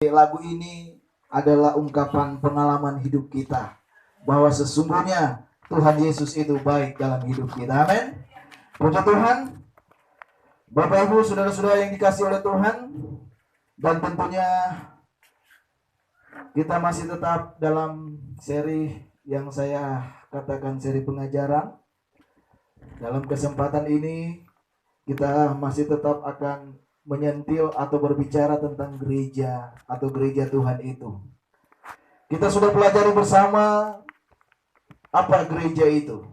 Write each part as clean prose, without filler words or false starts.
Lagu ini adalah ungkapan pengalaman hidup kita, bahwa sesungguhnya Tuhan Yesus itu baik dalam hidup kita. Amin. Puji Tuhan. Bapak Ibu, saudara-saudara yang dikasihi oleh Tuhan, dan tentunya kita masih tetap dalam seri yang saya katakan seri pengajaran. Dalam kesempatan ini kita masih tetap akan menyentil atau berbicara tentang gereja atau gereja Tuhan itu. Kita sudah pelajari bersama apa gereja itu.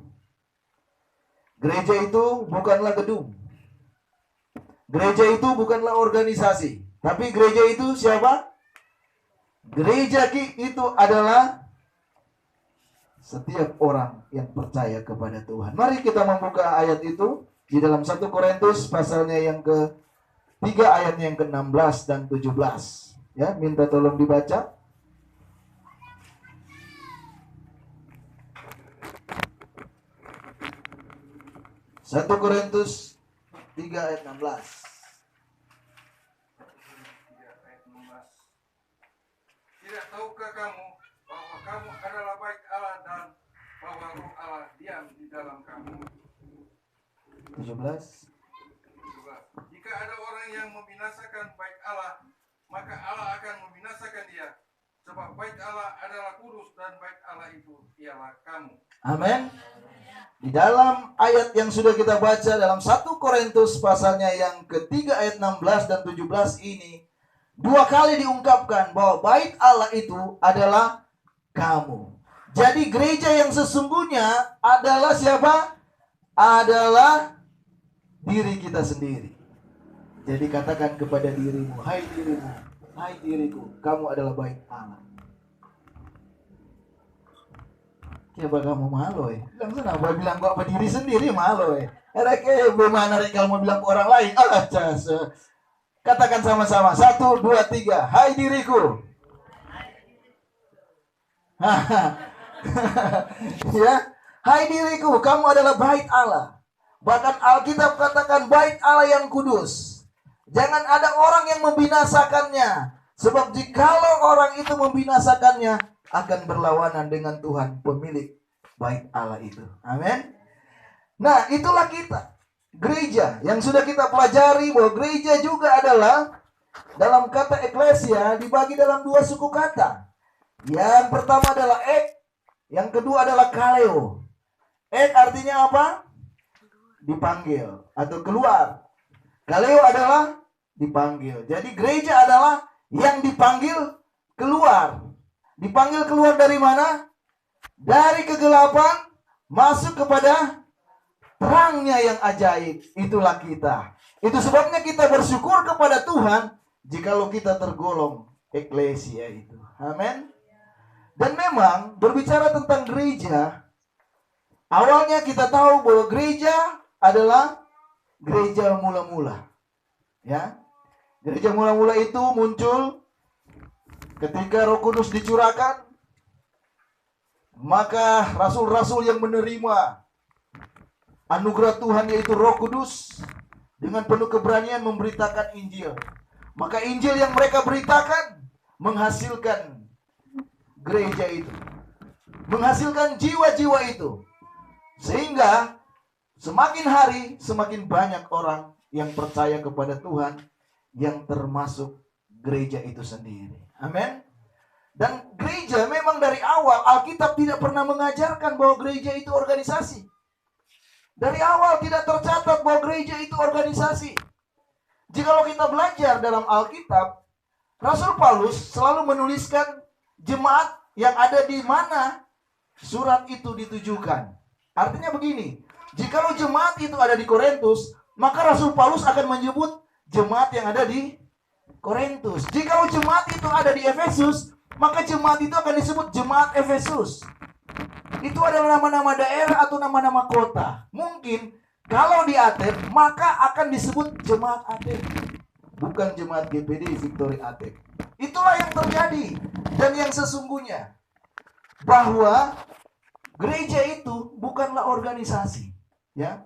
Gereja itu bukanlah gedung. Gereja itu bukanlah organisasi. Tapi gereja itu siapa? Gereja itu adalah setiap orang yang percaya kepada Tuhan. Mari kita membuka ayat itu di dalam 1 Korintus pasalnya yang ke-3 ayatnya yang ke-16 dan 17. Ya, minta tolong dibaca. 1 Korintus 3 ayat 16. Tidak tahukah kamu bahwa kamu adalah bait Allah dan bahwa Roh Allah diam di dalam kamu? 17. Jika ada orang yang membinasakan bait Allah, maka Allah akan membinasakan dia. Sebab bait Allah adalah kudus dan bait Allah itu ialah kamu. Amin. Di dalam ayat yang sudah kita baca dalam 1 Korintus pasalnya yang ke-3 ayat 16 dan 17 ini, dua kali diungkapkan bahwa bait Allah itu adalah kamu. Jadi gereja yang sesungguhnya adalah siapa? Adalah diri kita sendiri. Jadi katakan kepada dirimu, hai dirimu, hai diriku, kamu adalah bait Allah. Coba kamu malu bilang sana, bilang gua apa diri sendiri malu Reke bagaimana kalau mau bilang ke orang lain? Katakan sama-sama, 1, 2, 3, hai diriku. Ya, hai diriku, kamu adalah bait Allah. Bahkan Alkitab katakan bait Allah yang kudus. Jangan ada orang yang membinasakannya. Sebab jikalau orang itu membinasakannya, akan berlawanan dengan Tuhan pemilik bait Allah itu. Amin. Nah, itulah kita. Gereja yang sudah kita pelajari bahwa gereja juga adalah dalam kata eklesia dibagi dalam dua suku kata. Yang pertama adalah ek, yang kedua adalah kaleo. Ek artinya apa? Dipanggil atau keluar. Kaleo adalah dipanggil. Jadi gereja adalah yang dipanggil keluar. Dipanggil keluar dari mana? Dari kegelapan masuk kepada terangnya yang ajaib. Itulah kita. Itu sebabnya kita bersyukur kepada Tuhan jikalau kita tergolong eklesia itu. Amin. Dan memang berbicara tentang gereja, awalnya kita tahu bahwa gereja adalah gereja mula-mula. Ya. Gereja mula-mula itu muncul ketika Roh Kudus dicurahkan, maka rasul-rasul yang menerima anugerah Tuhan yaitu Roh Kudus dengan penuh keberanian memberitakan Injil. Maka Injil yang mereka beritakan menghasilkan gereja itu, menghasilkan jiwa-jiwa itu. Sehingga semakin hari semakin banyak orang yang percaya kepada Tuhan, yang termasuk gereja itu sendiri. Amin. Dan gereja memang dari awal Alkitab tidak pernah mengajarkan bahwa gereja itu organisasi. Dari awal tidak tercatat bahwa gereja itu organisasi. Jikalau kita belajar dalam Alkitab, Rasul Paulus selalu menuliskan jemaat yang ada di mana surat itu ditujukan. Artinya begini, jikalau jemaat itu ada di Korintus, maka Rasul Paulus akan menyebut jemaat yang ada di Korintus. Jikalau jemaat itu ada di Efesus, maka jemaat itu akan disebut jemaat Efesus. Itu adalah nama-nama daerah atau nama-nama kota. Mungkin kalau di Athens, maka akan disebut jemaat Athens, bukan jemaat GPD Victory Athens. Itulah yang terjadi. Dan yang sesungguhnya bahwa gereja itu bukanlah organisasi. Ya,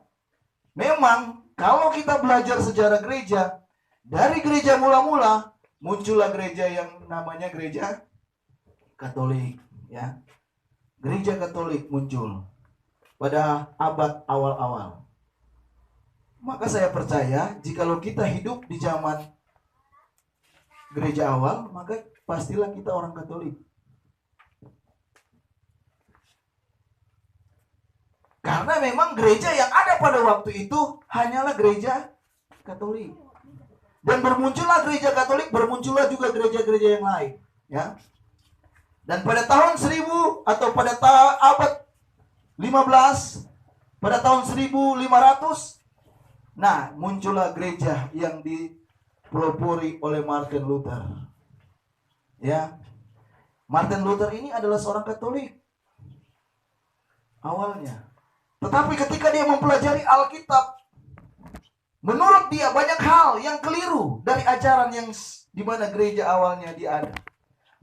memang kalau kita belajar sejarah gereja, dari gereja mula-mula muncullah gereja yang namanya gereja Katolik, ya. Gereja Katolik muncul pada abad awal-awal. Maka saya percaya jikalau kita hidup di zaman gereja awal, maka pastilah kita orang Katolik. Karena memang gereja yang ada pada waktu itu hanyalah gereja Katolik. Dan bermuncullah gereja Katolik, bermuncullah juga gereja-gereja yang lain, ya. Dan pada tahun 1000 atau pada abad 15, pada tahun 1500, nah muncullah gereja yang dipelopori oleh Martin Luther. Ya, Martin Luther ini adalah seorang Katolik awalnya. Tetapi ketika dia mempelajari Alkitab, menurut dia banyak hal yang keliru dari ajaran yang di mana gereja awalnya dia ada.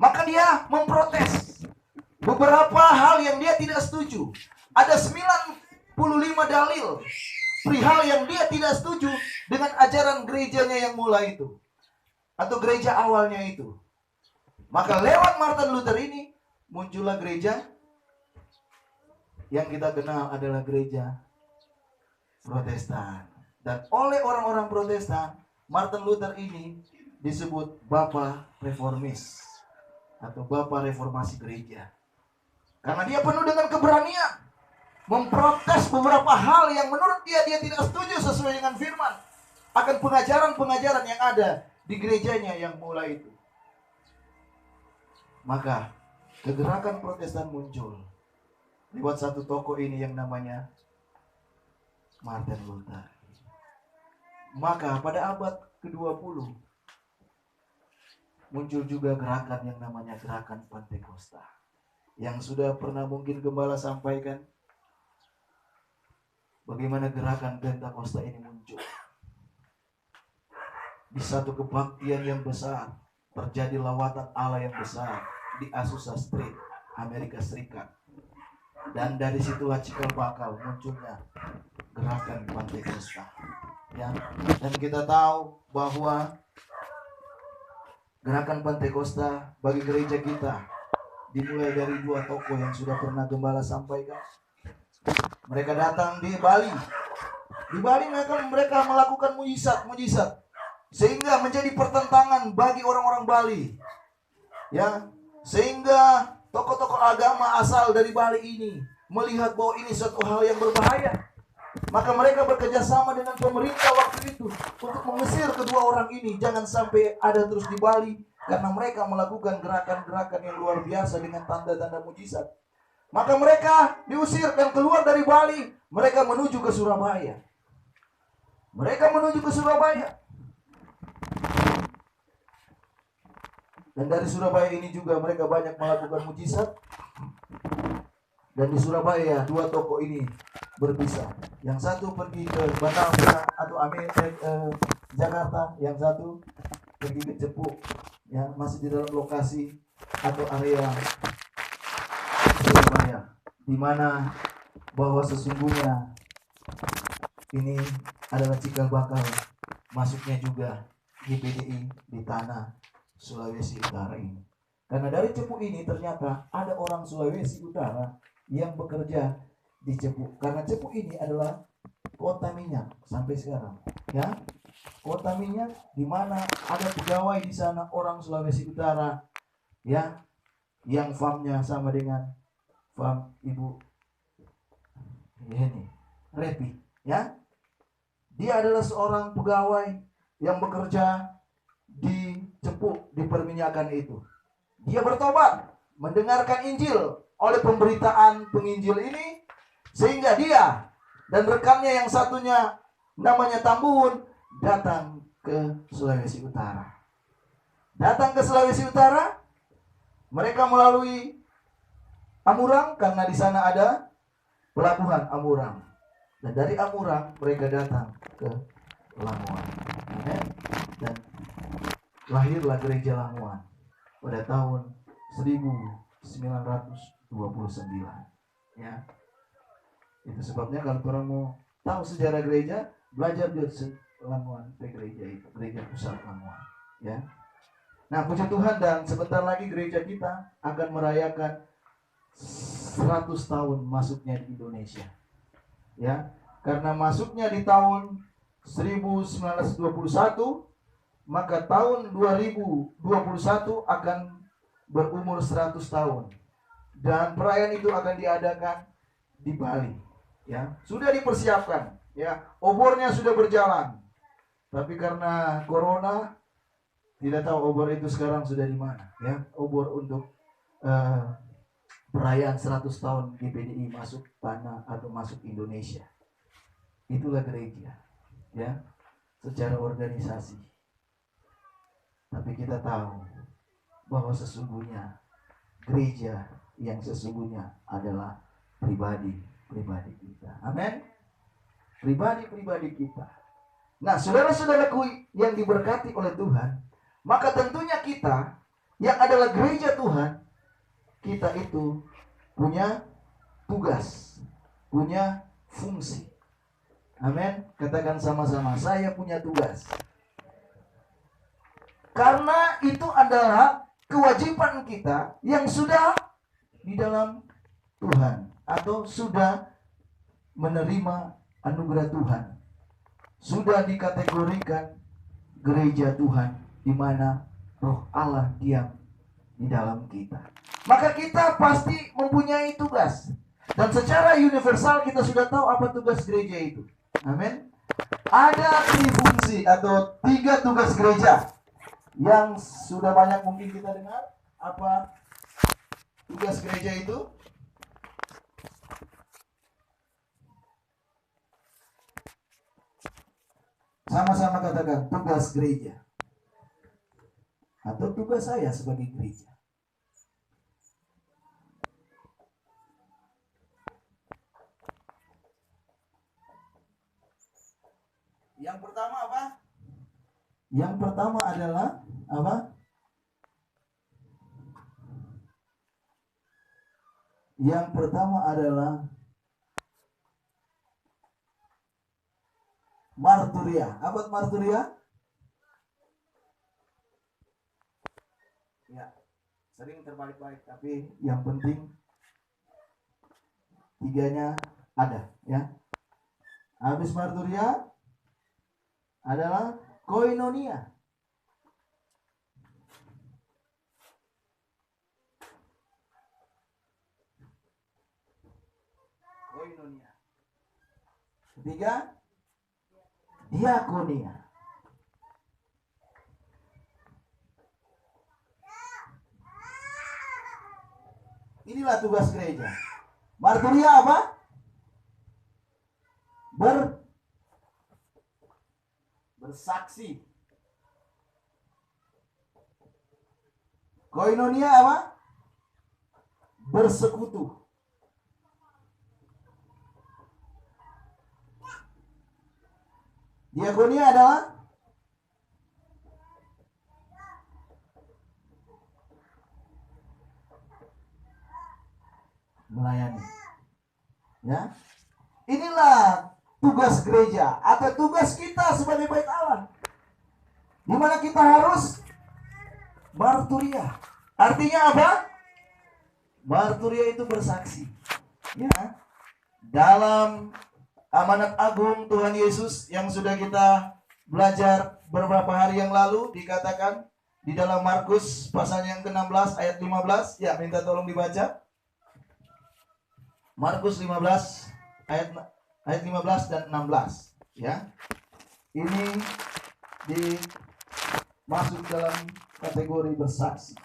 Maka dia memprotes beberapa hal yang dia tidak setuju. Ada 95 dalil perihal yang dia tidak setuju dengan ajaran gerejanya yang mulai itu, atau gereja awalnya itu. Maka lewat Martin Luther ini muncullah gereja yang kita kenal adalah gereja Protestan. Dan oleh orang-orang Protestan, Martin Luther ini disebut Bapa Reformis atau Bapa Reformasi Gereja. Karena dia penuh dengan keberanian memprotes beberapa hal yang menurut dia tidak setuju sesuai dengan firman akan pengajaran-pengajaran yang ada di gerejanya yang mulai itu. Maka kegerakan Protestan muncul lewat satu tokoh ini yang namanya Martin Luther. Maka pada abad ke-20 muncul juga gerakan yang namanya gerakan Pentakosta, yang sudah pernah mungkin gembala sampaikan bagaimana gerakan Pentakosta ini muncul. Di satu kebaktian yang besar terjadi lawatan Allah yang besar di Azusa Street, Amerika Serikat. Dan dari situlah cikal bakal munculnya gerakan Pentakosta. Ya, dan kita tahu bahwa gerakan Pentakosta bagi gereja kita dimulai dari dua tokoh yang sudah pernah gembala sampaikan. Mereka datang di Bali. Di Bali mereka melakukan mujizat sehingga menjadi pertentangan bagi orang-orang Bali. Ya, sehingga tokoh-tokoh agama asal dari Bali ini melihat bahwa ini suatu hal yang berbahaya. Maka mereka bekerjasama dengan pemerintah waktu itu untuk mengusir kedua orang ini jangan sampai ada terus di Bali, karena mereka melakukan gerakan-gerakan yang luar biasa dengan tanda-tanda mujizat. Maka mereka diusir dan keluar dari Bali. Mereka menuju ke Surabaya. Dan dari Surabaya ini juga mereka banyak melakukan mujizat. Dan di Surabaya dua tokoh ini berpisah. Yang satu pergi ke Batam atau Jakarta, yang satu pergi ke Cepu, ya, masih di dalam lokasi atau area Surabaya, di mana bahwa sesungguhnya ini adalah cikal bakal masuknya juga GPDI di tanah Sulawesi Utara ini. Karena dari Cepu ini ternyata ada orang Sulawesi Utara yang bekerja di Cepu. Karena Cepu ini adalah kota minyak sampai sekarang, ya. Kota minyak di mana ada pegawai di sana orang Sulawesi Utara, ya, yang farmnya sama dengan farm Ibu ini Repi, ya. Dia adalah seorang pegawai yang bekerja di Cepu di perminyakan itu. Dia bertobat, mendengarkan Injil oleh pemberitaan penginjil ini, sehingga dia dan rekannya yang satunya namanya Tambun datang ke Sulawesi Utara. Mereka melalui Amurang karena di sana ada pelabuhan Amurang. Dan dari Amurang mereka datang ke Lamongan. Dan lahirlah gereja Lamongan pada tahun 1929. Ya. Itu sebabnya kalau orang mau tahu sejarah gereja, belajar di Lamongan, gereja itu, gereja pusat Lamongan, ya. Nah, puji Tuhan, dan sebentar lagi gereja kita akan merayakan 100 tahun masuknya di Indonesia. Ya, karena masuknya di tahun 1921, maka tahun 2021 akan berumur 100 tahun. Dan perayaan itu akan diadakan di Bali. Ya, sudah dipersiapkan. Ya, obornya sudah berjalan. Tapi karena corona, tidak tahu obor itu sekarang sudah di mana. Ya, obor untuk perayaan 100 tahun GPDI masuk tanah atau masuk Indonesia. Itulah gereja, ya, secara organisasi. Tapi kita tahu bahwa sesungguhnya gereja yang sesungguhnya adalah pribadi-pribadi kita. Amin. Pribadi-pribadi kita. Nah, saudara-saudaraku yang diberkati oleh Tuhan, maka tentunya kita yang adalah gereja Tuhan, kita itu punya tugas, punya fungsi. Amin. Katakan sama-sama, saya punya tugas. Karena itu adalah kewajiban kita yang sudah di dalam Tuhan atau sudah menerima anugerah Tuhan. Sudah dikategorikan gereja Tuhan di mana Roh Allah diam di dalam kita. Maka kita pasti mempunyai tugas. Dan secara universal kita sudah tahu apa tugas gereja itu. Amin. Ada 3 fungsi atau 3 tugas gereja yang sudah banyak mungkin kita dengar. Apa tugas gereja itu? Sama-sama katakan tugas gereja atau tugas saya sebagai gereja. Yang pertama apa? Yang pertama adalah apa? Yang pertama adalah marturia. Apa marturia? Ya, sering terbalik-balik, tapi yang penting 3-nya ada, ya. Habis marturia adalah koinonia. Koinonia. Ketiga, diakonia. Inilah tugas gereja. Marturia apa? Bersaksi. Koinonia apa? Bersekutu. Diakonia adalah melayani. Ya. Inilah tugas gereja atau tugas kita sebagai bait Allah. Di mana kita harus marturia. Artinya apa? Marturia itu bersaksi. Ya. Dalam amanat agung Tuhan Yesus yang sudah kita belajar beberapa hari yang lalu, dikatakan di dalam Markus pasal yang ke-16 ayat 15. Ya, minta tolong dibaca. Markus 15 ayat 15 dan 16, ya. Ini masuk dalam kategori bersaksi.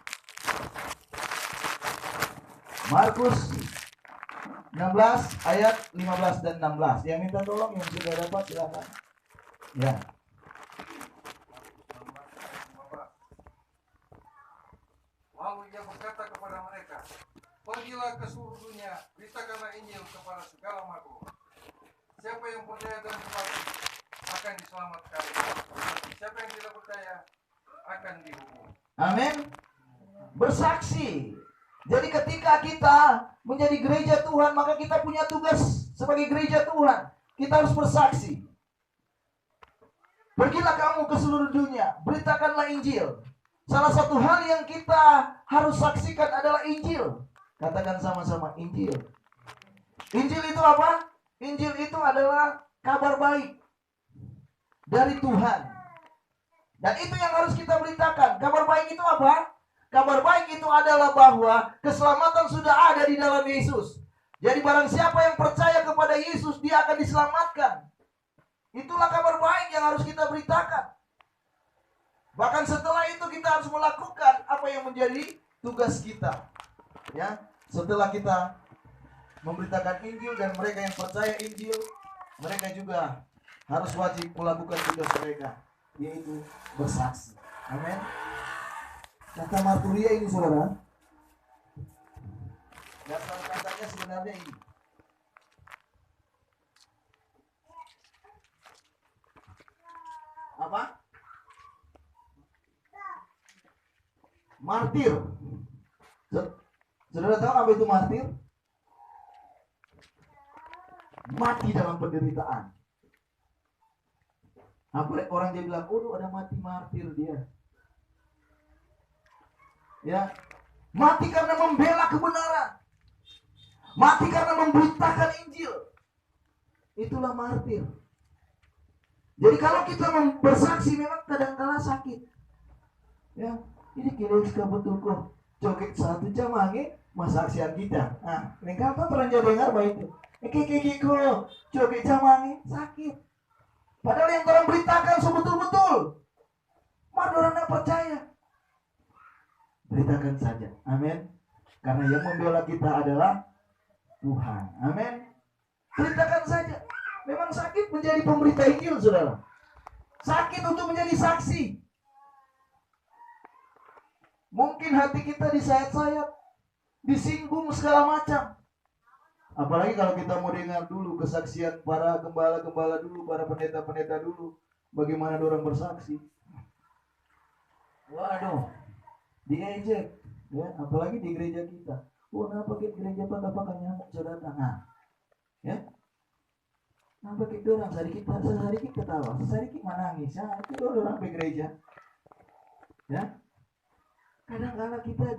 Markus 16 ayat 15 dan 16. Yang minta tolong yang sudah dapat silakan. Ya. Lalu ia berkata kepada mereka, pergilah ke seluruh dunia, beritakanlah Injil kepada segala makhluk. Siapa yang percaya dan berbakti akan diselamatkan. Siapa yang tidak percaya akan dihukum. Amin. Bersaksi. Jadi ketika kita menjadi gereja Tuhan, maka kita punya tugas sebagai gereja Tuhan. Kita harus bersaksi. Pergilah kamu ke seluruh dunia, beritakanlah Injil. Salah satu hal yang kita harus saksikan adalah Injil. Katakan sama-sama, Injil. Injil itu apa? Injil itu adalah kabar baik dari Tuhan. Dan itu yang harus kita beritakan. Kabar baik itu apa? Kabar baik itu adalah bahwa keselamatan sudah ada di dalam Yesus. Jadi barang siapa yang percaya kepada Yesus, dia akan diselamatkan. Itulah kabar baik yang harus kita beritakan. Bahkan setelah itu kita harus melakukan apa yang menjadi tugas kita. Ya, setelah kita memberitakan Injil dan mereka yang percaya Injil, mereka juga harus wajib melakukan tugas mereka, yaitu bersaksi. Amin. Kata marturia ini, saudara, dasar katanya sebenarnya ini. Apa? Martir. Saudara tahu apa itu martir? Mati dalam penderitaan. Apa orang dia bilang, oh ada mati martir dia. Ya, mati karena membela kebenaran. Mati karena memberitakan Injil. Itulah martir. Jadi kalau kita bersaksi memang kadang-kala sakit. Ya, ini kira betul kok. Joget 1 jam lagi masaksian kita. Nah, mereka tuh pernah dengar bahwa itu. Kiko, joget jam lagi sakit. Padahal yang orang beritakan sebetul-betul. Mari orang tidak percaya. Beritakan saja. Amin. Karena yang membela kita adalah Tuhan. Amin. Beritakan saja. Memang sakit menjadi pemberita Injil, saudara. Sakit untuk menjadi saksi. Mungkin hati kita disayat-sayat, disinggung segala macam. Apalagi kalau kita mau dengar dulu kesaksian para gembala-gembala dulu, para pendeta-pendeta dulu, bagaimana orang bersaksi. Waduh, diejek, ya, apalagi di gereja kita. Oh, kenapa ke gereja pakai nyamuk saudara? Nah, ya, kenapa kita orang sedikit ketawa, sedikit menangis, ya, itu orang ke gereja, ya. Kadang-kadang kita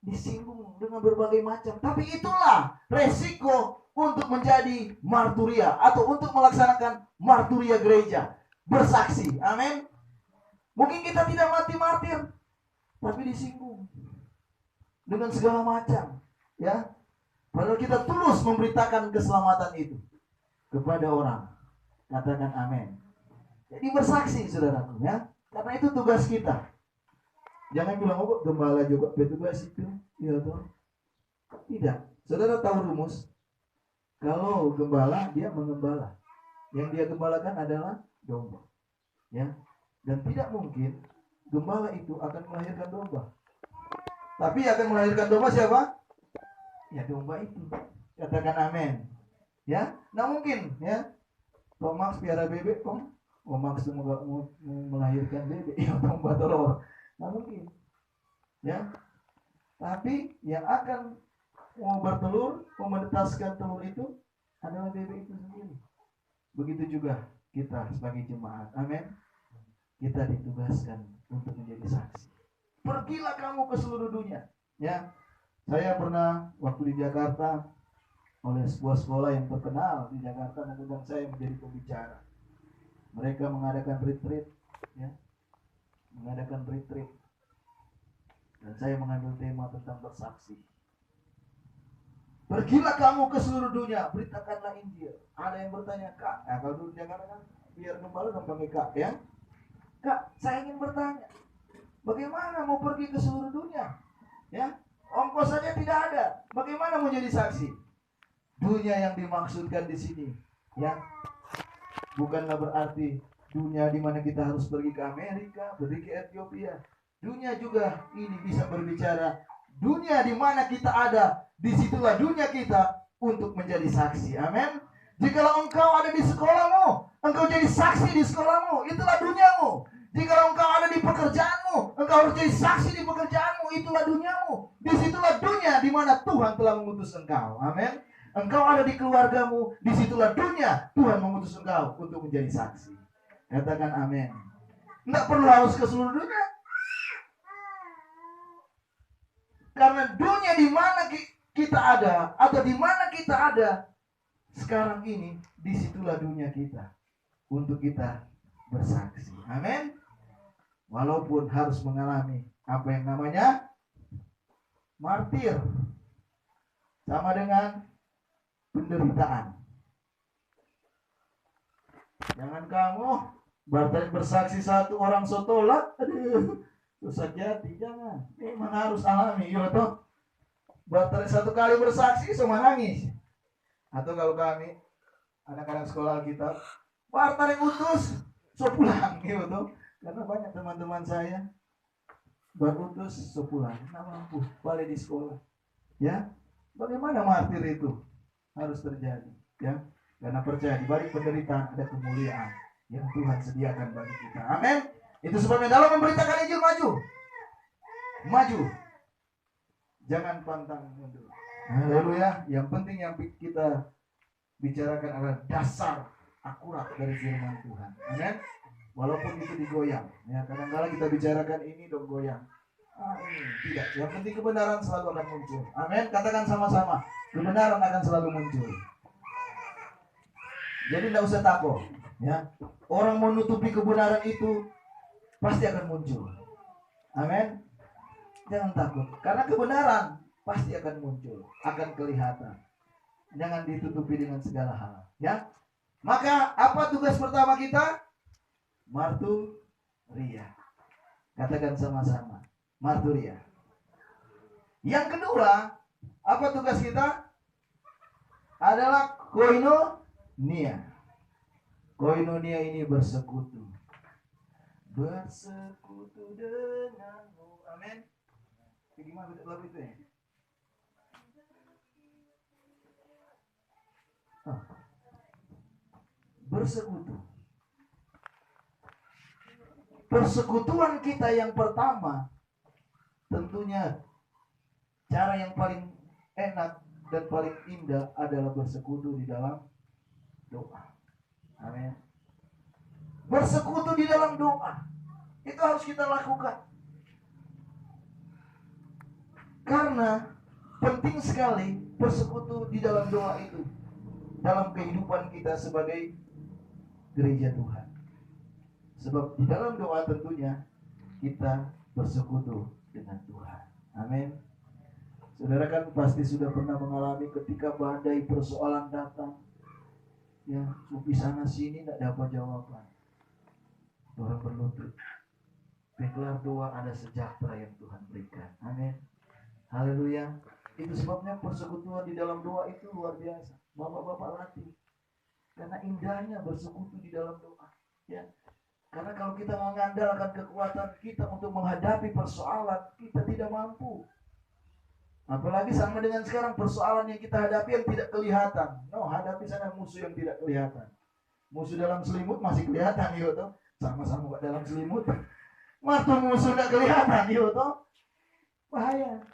disinggung dengan berbagai macam. Tapi itulah resiko untuk menjadi marturia atau untuk melaksanakan marturia gereja. Bersaksi. Amin. Mungkin kita tidak mati martir, tapi disinggung dengan segala macam. Ya. Padahal kita tulus memberitakan keselamatan itu kepada orang. Katakan amin. Jadi bersaksi, saudaraku, ya. Karena itu tugas kita. Jangan bilang, oh gembala juga petugas itu. Ya toh. Tidak. Saudara tahu rumus? Kalau gembala, dia mengembala. Yang dia gembalakan adalah domba. Ya. Dan tidak mungkin gembala itu akan melahirkan domba. Tapi akan melahirkan domba siapa? Ya domba itu. Katakan amin. Ya. Nah mungkin ya. Tom Max piara bebek, Tom Max mau melahirkan bebek. Ya domba telur. Nah mungkin, ya. Tapi yang akan mau bertelur, menetaskan telur itu adalah bebek itu sendiri. Begitu juga kita sebagai jemaat, amin. Kita ditugaskan untuk menjadi saksi. Pergilah kamu ke seluruh dunia, ya. Saya pernah waktu di Jakarta oleh sebuah sekolah yang terkenal di Jakarta mengundang saya menjadi pembicara. Mereka mengadakan retreat, ya. Dan saya mengambil tema tentang bersaksi. Pergilah kamu ke seluruh dunia, beritakanlah Injil. Ada yang bertanya, Kak, kalau dulu Jakarta kan biar gembala dong panggil Kak, ya. Kak, saya ingin bertanya, bagaimana mau pergi ke seluruh dunia? Ya, ongkos saja tidak ada. Bagaimana mau jadi saksi? Dunia yang dimaksudkan di sini, ya, bukanlah berarti dunia di mana kita harus pergi ke Amerika, pergi ke Ethiopia. Dunia juga ini bisa berbicara. Dunia di mana kita ada, disitulah dunia kita untuk menjadi saksi. Amin. Jikalau engkau ada di sekolahmu, engkau jadi saksi di sekolahmu, itulah duniamu. Jikalau engkau ada di pekerjaanmu, engkau harus jadi saksi di pekerjaanmu, itulah duniamu. Disitulah dunia di mana Tuhan telah mengutus engkau. Amin. Engkau ada di keluargamu, disitulah dunia Tuhan mengutus engkau untuk menjadi saksi. Katakan amin. Nggak perlu harus ke seluruh dunia. Karena dunia di mana kita ada, atau di mana kita ada sekarang ini, disitulah dunia kita untuk kita bersaksi. Amin. Walaupun harus mengalami apa yang namanya martir, sama dengan penderitaan. Jangan kamu bersaksi satu orang sotolak, aduh, susah jadi, jangan. Memang harus alami, ya toh. Baterai satu kali bersaksi semua nangis. Atau kalau kami anak-anak sekolah kita, baterai utus, so pulang, gitu toh. Karena banyak teman-teman saya berutus so pulang, nggak mampu balik di sekolah. Ya, bagaimana martir itu harus terjadi? Ya, karena percaya di balik penderitaan ada kemuliaan yang Tuhan sediakan bagi kita. Amin. Itu sebabnya dalam memberitakan Injil maju. Jangan pantang mundur. Haleluya. Yang penting yang kita bicarakan adalah dasar akurat dari firman Tuhan. Amin. Walaupun itu digoyang. Ya, kadang-kadang kita bicarakan ini dong goyang. Tidak. Yang penting kebenaran selalu akan muncul. Amin. Katakan sama-sama. Kebenaran akan selalu muncul. Jadi tidak usah takut. Ya. Orang menutupi kebenaran itu pasti akan muncul. Amin. Jangan takut. Karena kebenaran pasti akan muncul. Akan kelihatan. Jangan ditutupi dengan segala hal. Ya. Maka apa tugas pertama kita? Marturia. Katakan sama-sama. Marturia. Yang kedua, apa tugas kita? Adalah koinonia. Koinonia ini bersekutu. Bersekutu denganmu. Amin. Gimana lagu itu ya? Bersekutu. Persekutuan kita yang pertama, tentunya cara yang paling enak dan paling indah adalah bersekutu di dalam doa. Amin. Bersekutu di dalam doa. Itu harus kita lakukan. Karena penting sekali bersekutu di dalam doa itu dalam kehidupan kita sebagai gereja Tuhan. Sebab di dalam doa tentunya kita bersekutu dengan Tuhan. Amin. Saudara kan pasti sudah pernah mengalami ketika badai persoalan datang. Ya, di sana sini tidak dapat jawaban. Orang berlutut. Bergelar doa, ada sejahtera yang Tuhan berikan. Amin. Haleluya. Itu sebabnya persekutuan di dalam doa itu luar biasa. Bapak-bapak latih. Karena indahnya bersekutu di dalam doa. Ya. Karena kalau kita mengandalkan kekuatan kita untuk menghadapi persoalan, kita tidak mampu. Apalagi sama dengan sekarang persoalan yang kita hadapi yang tidak kelihatan. No, hadapi sana musuh yang tidak kelihatan. Musuh dalam selimut masih kelihatan, yo toh. Sama-sama dalam selimut. Waktu musuh tidak kelihatan, yo toh. Bahaya.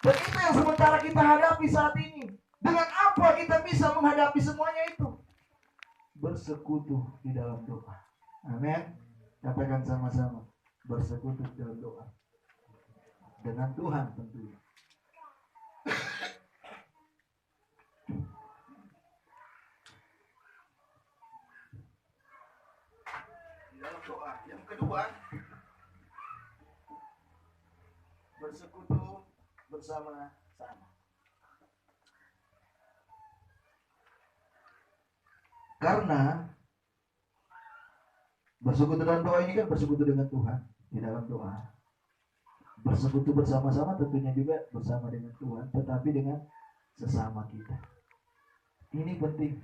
Dan itu yang sementara kita hadapi saat ini. Dengan apa kita bisa menghadapi semuanya itu? Bersekutu di dalam doa. Amin. Katakan sama-sama. Bersekutu dalam doa. Dengan Tuhan tentunya. Di dalam doa. Yang kedua, bersekutu bersama-sama. Karena bersekutu dalam doa ini kan bersekutu dengan Tuhan di dalam doa. Bersekutu bersama-sama tentunya juga bersama dengan Tuhan, tetapi dengan sesama kita. Ini penting.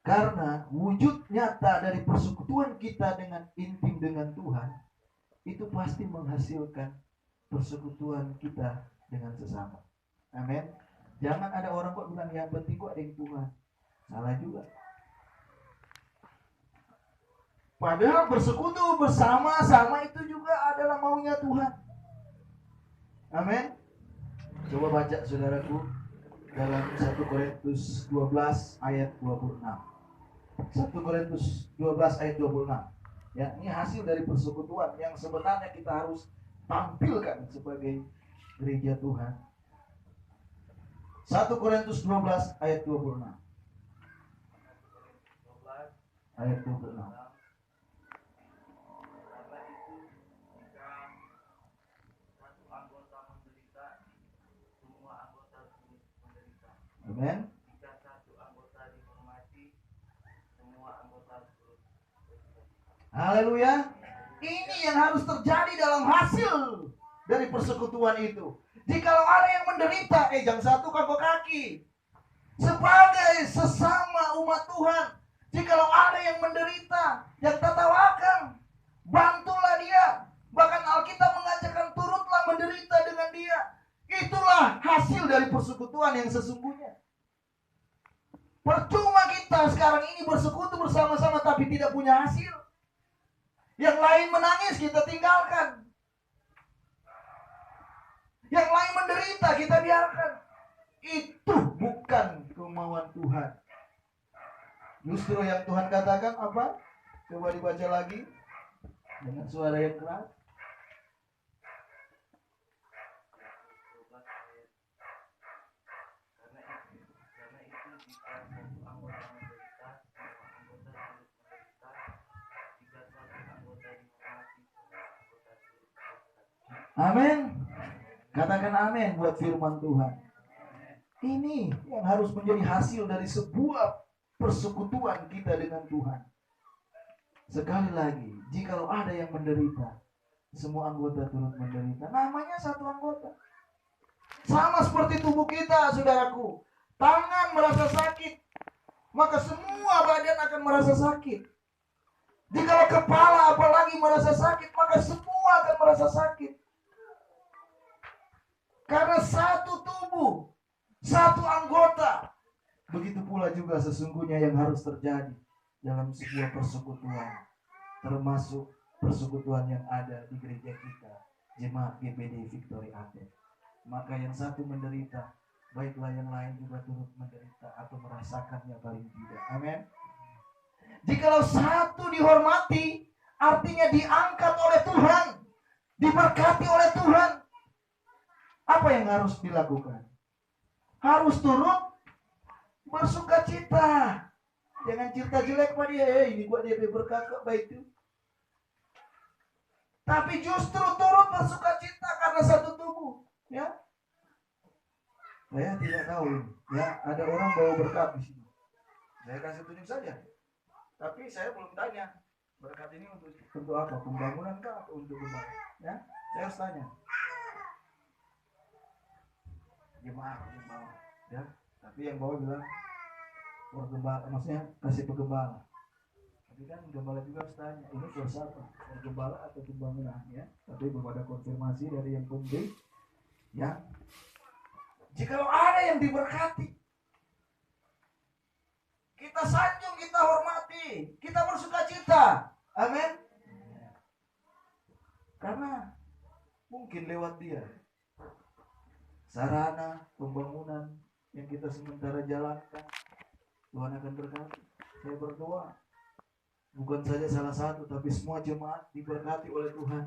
Karena wujud nyata dari persekutuan kita dengan intim dengan Tuhan itu pasti menghasilkan persekutuan kita dengan sesama. Amin. Jangan ada orang kok bilang yang penting kok ada yang Tuhan. Salah juga. Padahal bersekutu bersama-sama itu juga adalah maunya Tuhan. Amin. Coba baca saudaraku dalam 1 Korintus 12 ayat 26. 1 Korintus 12 ayat 26. Ya, ini hasil dari persekutuan yang sebenarnya kita harus tampilkan sebagai gereja Tuhan. 1 Korintus 12 ayat 26. Ayat 26. Karena itu, jika satu anggota menderita, semua anggota turut menderita. Amen. Jika satu anggota dihormati, semua anggota turut menderita. Haleluya. Ini yang harus terjadi dalam hasil dari persekutuan itu. Jikalau ada yang menderita, jangan satu kagok kaki. Sebagai sesama umat Tuhan, jikalau ada yang menderita, yang tertawakan, bantulah dia. Bahkan Alkitab mengatakan turutlah menderita dengan dia. Itulah hasil dari persekutuan yang sesungguhnya. Percuma kita sekarang ini bersekutu bersama-sama tapi tidak punya hasil. Yang lain menangis kita tinggalkan. Yang lain menderita kita biarkan. Itu bukan kemauan Tuhan. Justru yang Tuhan katakan apa? Coba dibaca lagi dengan suara yang keras. Karena itu jika satu anggota menderita, semua anggota turut menderita. Jika satu anggota dihormati, semua anggota turut menderita. Amin. Katakan amin buat firman Tuhan. Ini yang harus menjadi hasil dari sebuah persekutuan kita dengan Tuhan. Sekali lagi, jikalau ada yang menderita, semua anggota turut menderita. Namanya satu anggota. Sama seperti tubuh kita, saudaraku. Tangan merasa sakit, maka semua badan akan merasa sakit. Jikalau kepala apalagi merasa sakit, maka semua akan merasa sakit. Karena satu tubuh, satu anggota. Begitu pula juga sesungguhnya yang harus terjadi dalam sebuah persekutuan, termasuk persekutuan yang ada di gereja kita, Jemaat GBD Victory Aceh. Maka yang satu menderita, baiklah yang lain juga turut menderita atau merasakannya paling tidak. Amin. Jikalau satu dihormati, artinya diangkat oleh Tuhan, diberkati oleh Tuhan. Apa yang harus dilakukan? Harus turut bersuka cita. Jangan cerita jelek pada dia. Ini gua dia berkat kok baik itu. Tapi justru turut bersuka cita karena satu tubuh. Ya. Saya tidak tahu. Ya, ada orang bawa berkat di sini. Saya kasih tunjuk saja. Tapi saya belum tanya. Berkat ini untuk apa? Pembangunan kah atau untuk apa? Ya, saya harus tanya. Jemaat yang bawa, ya. Tapi yang bawa bilang pergembala, maksudnya kasih penggembala. Tapi kan gembala juga harus tanya, ini kursus apa? Pergembala atau pembangunan, ya. Tapi belum ada konfirmasi dari yang penting, ya. Jikalau ada yang diberkati, kita sanjung, kita hormati, kita bersuka cita, amin. Karena mungkin lewat dia sarana pembangunan yang kita sementara jalankan, Tuhan akan berkati. Saya berdoa bukan saja salah satu, tapi semua jemaat diberkati oleh Tuhan.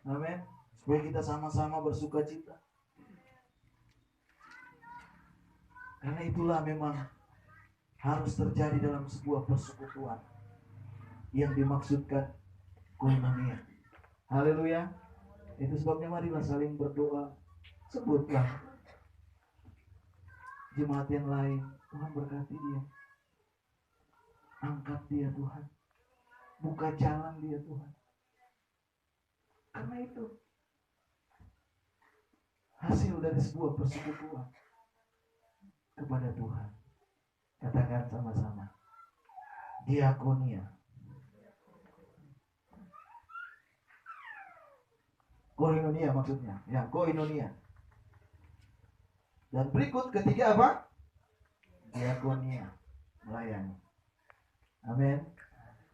Amin. Supaya kita sama-sama bersuka cita. Karena itulah memang harus terjadi dalam sebuah persekutuan yang dimaksudkan koinonia. Haleluya. Itu sebabnya marilah saling berdoa. Sebutlah jemaat yang lain, Tuhan berkati dia, angkat dia Tuhan, buka jalan dia Tuhan. Karena itu hasil dari sebuah persekutuan kepada Tuhan. Katakan sama-sama, diakonia. Koinonia maksudnya, ya, koinonia. Dan berikut ketiga apa? Diakonia, melayani. Amin.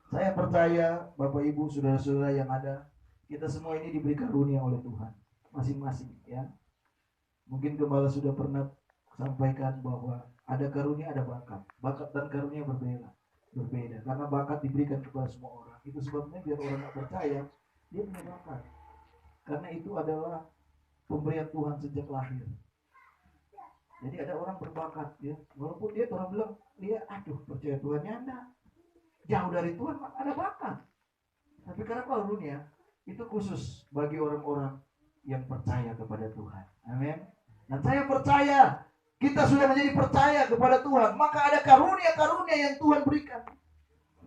Saya percaya Bapak Ibu, saudara-saudara yang ada, kita semua ini diberi karunia oleh Tuhan masing-masing, ya. Mungkin gembala sudah pernah sampaikan bahwa ada karunia, ada bakat. Bakat dan karunia berbeda. Karena bakat diberikan kepada semua orang. Itu sebabnya biar orang nggak percaya, dia punya bakat. Karena itu adalah pemberian Tuhan sejak lahir. Jadi ada orang berbakat ya, walaupun dia orang bilang dia percaya Tuhannya enggak, jauh dari Tuhan, ada bakat. Tapi karena karunia itu khusus bagi orang-orang yang percaya kepada Tuhan. Amin. Dan saya percaya kita sudah menjadi percaya kepada Tuhan, maka ada karunia-karunia yang Tuhan berikan.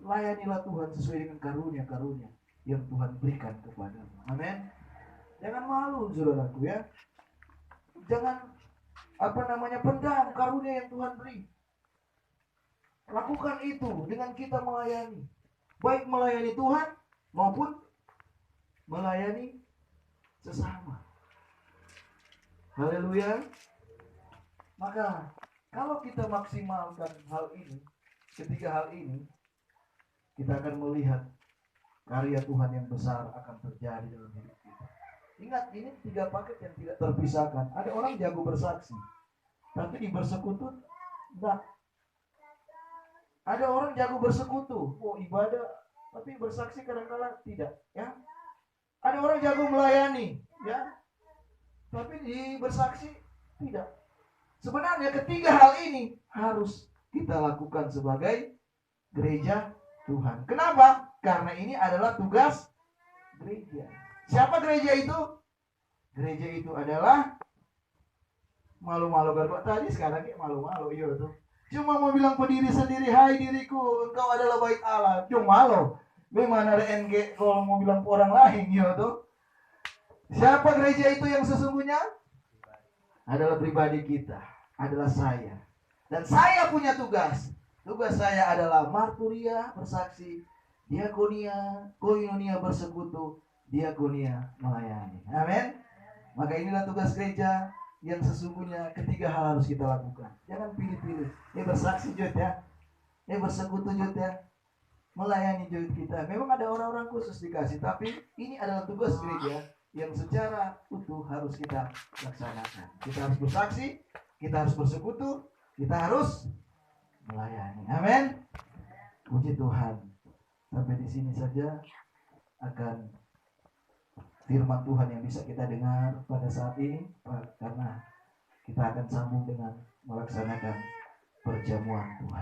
Layanilah Tuhan sesuai dengan karunia-karunia yang Tuhan berikan kepadamu. Amin. Jangan malu, saudaraku ya. Jangan pendam karunia yang Tuhan beri. Lakukan itu dengan kita melayani, baik melayani Tuhan maupun melayani sesama. Haleluya. Maka kalau kita maksimalkan hal ini, ketiga hal ini, kita akan melihat karya Tuhan yang besar akan terjadi dalam hidup kita. Ingat, ini 3 paket yang tidak terpisahkan. Ada orang jago bersaksi, tapi di bersekutu enggak. Ada orang jago bersekutu, ibadah, tapi bersaksi kadang-kadang tidak, ya. Ada orang jago melayani, ya, tapi di bersaksi tidak. Sebenarnya ketiga hal ini harus kita lakukan sebagai gereja Tuhan. Kenapa? Karena ini adalah tugas gereja. Siapa gereja itu? Gereja itu adalah malu-malu garbak tadi, sekarang malu-malu, iya tuh. Cuma mau bilang ke diri sendiri, hai diriku, engkau adalah bait Allah. Cuma malu. Bagaimana ada NG kalau mau bilang ke orang lain, iya tuh. Siapa gereja itu yang sesungguhnya? Adalah pribadi kita, adalah saya. Dan saya punya tugas. Tugas saya adalah marturia, bersaksi, diakonia, koinonia bersekutu, diakonia melayani. Amin. Maka inilah tugas gereja yang sesungguhnya ketiga hal harus kita lakukan. Jangan pilih-pilih. Ini bersaksi Jod ya. Ini bersekutu Jod ya. Melayani Jod kita. Memang ada orang-orang khusus dikasih, tapi ini adalah tugas gereja yang secara utuh harus kita laksanakan. Kita harus bersaksi, kita harus bersekutu, kita harus melayani. Amin. Puji Tuhan. Sampai di sini saja akan firman Tuhan yang bisa kita dengar pada saat ini, karena kita akan sambung dengan melaksanakan perjamuan Tuhan.